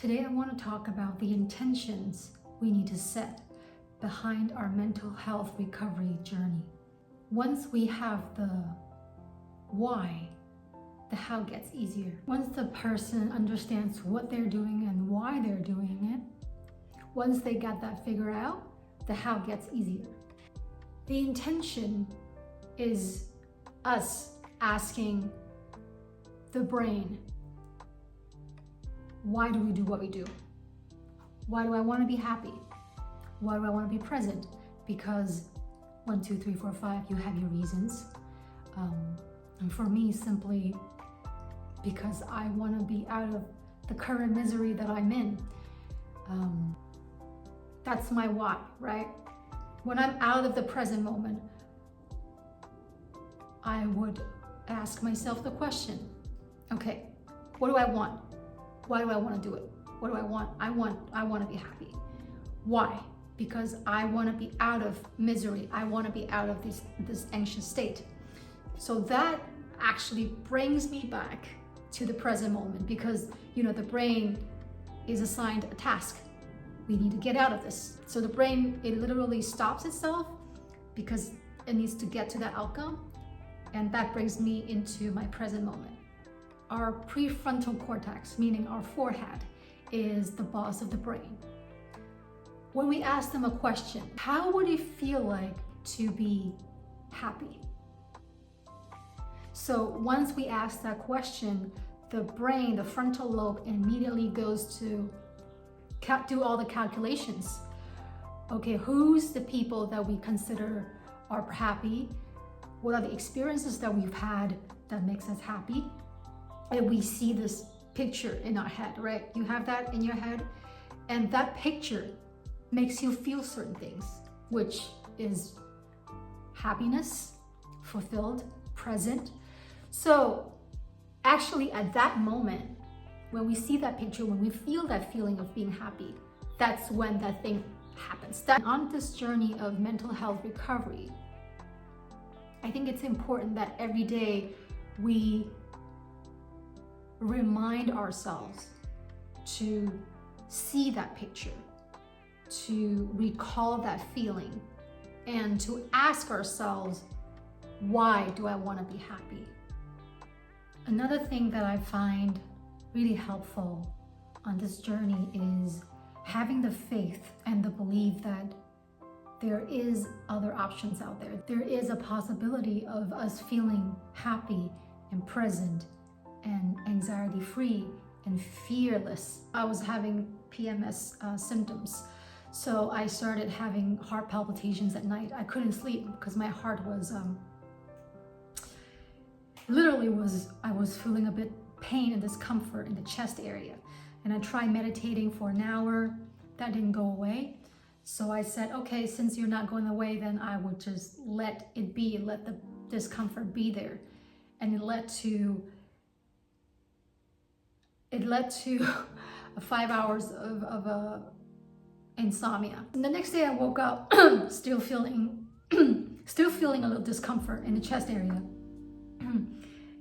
Today I want to talk about the intentions we need to set behind our mental health recovery journey. Once we have the why, the how gets easier. Once the person understands what they're doing and why they're doing it, once they got that figured out, the how gets easier. The intention is us asking the brain, why do we do what we do? Why do I want to be happy? Why do I want to be present? Because 1, 2, 3, 4, 5, you have your reasons. And for me, simply because I want to be out of the current misery that I'm in. That's my why, right? When I'm out of the present moment, I would ask myself the question, okay, what do I want? Why do I want to do it? What do I want? I want to be happy. Why? Because I want to be out of misery. I want to be out of this anxious state. So that actually brings me back to the present moment, because the brain is assigned a task. We need to get out of this. So the brain, it literally stops itself because it needs to get to that outcome. And that brings me into my present moment. Our prefrontal cortex, meaning our forehead, is the boss of the brain. When we ask them a question, how would it feel like to be happy? So once we ask that question, the brain, the frontal lobe, immediately goes to do all the calculations. Okay, who's the people that we consider are happy? What are the experiences that we've had that makes us happy? And we see this picture in our head, right? You have that in your head, and that picture makes you feel certain things, which is happiness, fulfilled, present. So actually at that moment, when we see that picture, when we feel that feeling of being happy, that's when that thing happens. On this journey of mental health recovery, I think it's important that every day we remind ourselves to see that picture, to recall that feeling, and to ask ourselves, why do I want to be happy? Another thing that I find really helpful on this journey is having the faith and the belief that there is other options out there. There is a possibility of us feeling happy and present and anxiety-free and fearless. I was having PMS symptoms. So I started having heart palpitations at night. I couldn't sleep because my heart was, I was feeling a bit pain and discomfort in the chest area. And I tried meditating for an hour. That didn't go away. So I said, okay, since you're not going away, then I would just let it be, let the discomfort be there. And it led to 5 hours of insomnia. And the next day I woke up still feeling a little discomfort in the chest area.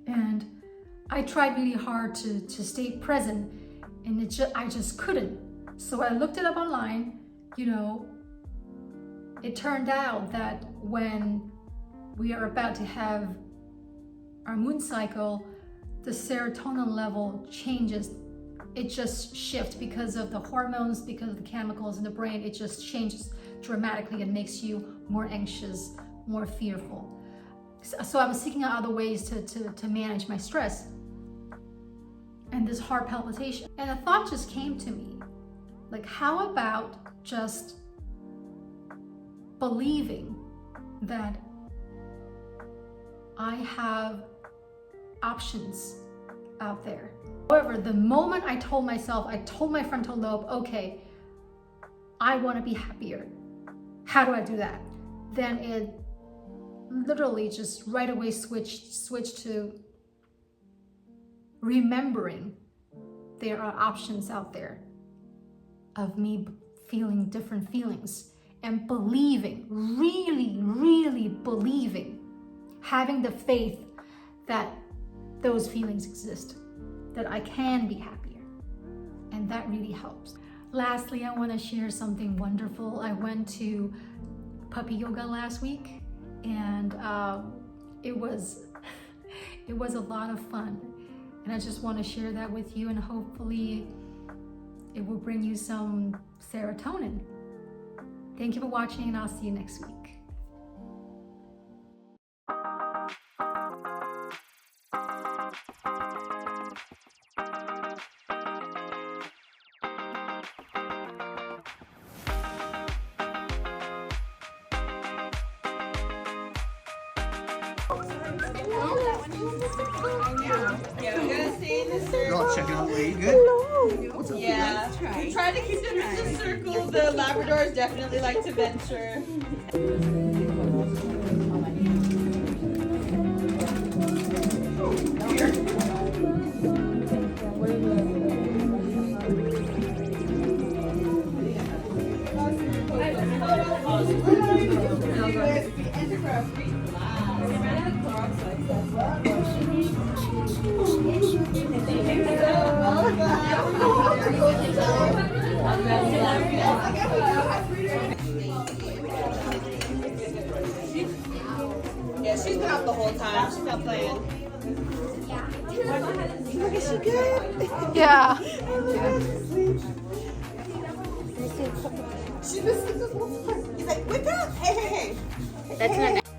And I tried really hard to stay present, and I just couldn't. So I looked it up online. It turned out that when we are about to have our moon cycle, the serotonin level changes. It just shifts because of the hormones, because of the chemicals in the brain. It just changes dramatically and makes you more anxious, more fearful. So I was seeking out other ways to manage my stress and this heart palpitation. And a thought just came to me, like, how about just believing that I have options out there. However, the moment I told my frontal lobe, okay, I want to be happier. How do I do that? Then it literally just right away switched to remembering there are options out there of me feeling different feelings, and believing, really believing, having the faith that those feelings exist, that I can be happier. and that really helps. Lastly, I want to share something wonderful. I went to puppy yoga last week, and it was a lot of fun, and I just want to share that with you, and hopefully it will bring you some serotonin. Thank you for watching, and I'll see you next week. Yeah, we're gonna stay in the circle. You're all checking out. Are you good? Hello. Yeah. We try to keep them in the circle. The Labradors definitely like to venture. Yeah, she's been out the whole time. She's not playing. Look, is she good? Yeah. She's been asleep this whole time. He's like, wake up! Hey, hey, hey. That's not